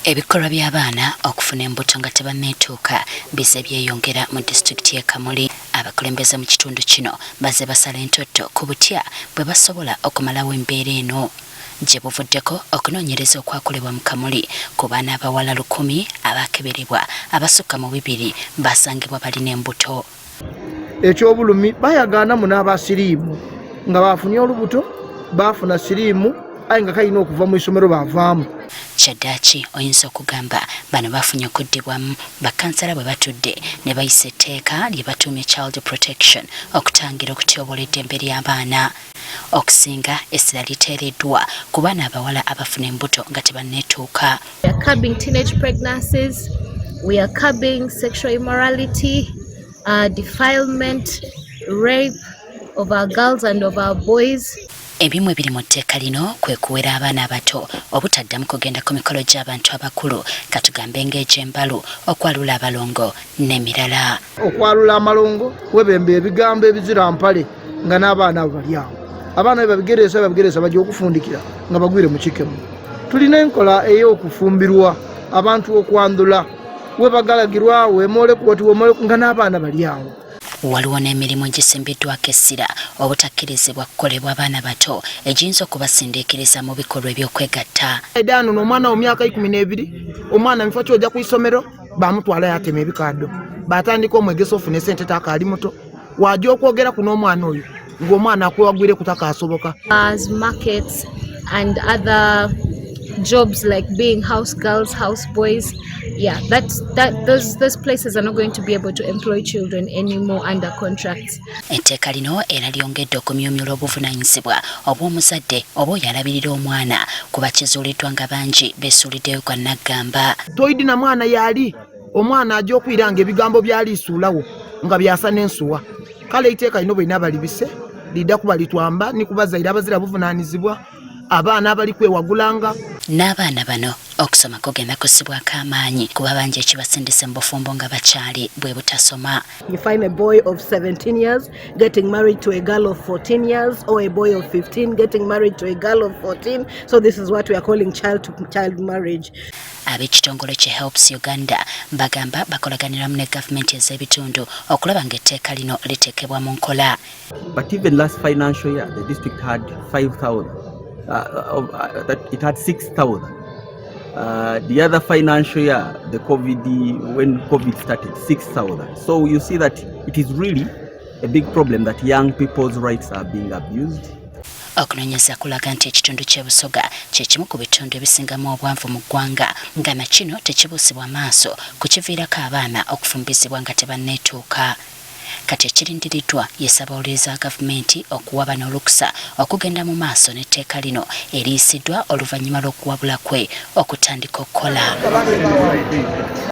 Ebikolwa by'abaana okufuna embuto nga tebannetuuka bize byeyongera mu disitulikiti y'e Kamuli. Abakulembeze mu kitundu kino baze basala entoto ku butya bwe basobola okumalawo embeera eno gye buvuddeko okunoonyereza okwakolebwa mu Kamuli ku baana abawala 100 abaakeberebwa abasukka mu 200 basangibwa balina embuto. Ekyobulumi bayagaana mu n'abasiriimu nga bafunye olubuto bafuna siriimu aye nga kalina okuva mu isomero bavaamu. Kyaddaaki oyinza okugamba bano bafunye okuddibwamu bakansala bwe batudde ne bayisa etteeka lye batuumye child protection okutangira okutyoboola eddembe ly'abaana. Okusinga essira liteereddwa ku baana abawala abafuna embuto nga tebannetuuka. We are curbing teenage pregnancies, we are curbing sexual immorality, defilement, rape of our girls and of our boys. Ebimu ebiri mu tteeka lino kwe kuwera abaana abato obutaddamu kugenda ku mikolo gy'abantu abakulu katugambe ng'egy'embalu, okwalula abalongo n'emirala. Okwalula amalongo webemba ebigambo ebizira mpale nga n'abaana abo bali awo. Abaana bebabigereesa bajja okufundikira nga bagwire mu kikemu. Tulina enkola ey'okufumbirwa abantu okwandula webagalagirwa wemoolekuwati wemoleku nga n'abaana bali awo. Waliwo n'emirimu gisimbiddwako essira obutakkirizibwa kukolebwa abaana bato egiyinza okubasindiikiriza mu bikolwa eby'okwegatta. Edano n'omwana wo myaka 12 omwana mifo ky'ojja ku isomero bamutwala yatema ebikaddo batandika omwegesa ofune sente takaali muto wajja okwogera ku n'omwana oyo ng'omwana akwewagwire kutakaasoboka. As markets and other jobs like being house girls, house boys, those places are not going to be able to employ children anymore under contracts. Etteeka lino era lyongedde okumyumyula obuvunaanyizibwa obw'omuzadde oba oyo alabirira omwana kuba kizuuliddwa nga bangi beesuuliddeyo kwa naggamba. Toyidi na mwana yali omwana ajja okwira nga ebigambo byali isuulawo nga byasa n'ensuwa. Kale etteeka lino bwena balibise lidda kuba litwamba ni kubazaire abazira buvunaanyizibwa abaana abali kwewagulanga. N'abaana bano okusoma kugenda kussibwako amaanyi kuba bangi ekibasindise mu bufumbo nga bakyali bwe butasoma. You find a boy of 17 years getting married to a girl of 14 years or a boy of 15 getting married to a girl of 14. So this is what we are calling child marriage. Ab'ekitongole kye Helps Uganda bagamba bakolaganiramu ne gavumenti ez'ebitundu okulaba ng'etteeka lino liteekebwa mu nkola. But even last financial year the district had 5,000. It had 6,000. The other financial year, when COVID started, 6,000. So you see that it is really a big problem that young people's rights are being abused. Okunoonyeza kulaga nti ekitundu ky'e Busoga kye kimu ku bitundu ebisingamu obwanvu mu ggwanga nga na kino tekibuusibwa maaso ku kiviirako abaana okufumbizibwa nga tebannetuuka. Kati ekirindiriddwa yesaba olweza gavumenti okuwa bano olukusa okugenda mu maaso n'etteeka lino eriyisiddwa oluvannyuma lw'okuwabula kwe okutandika okukola.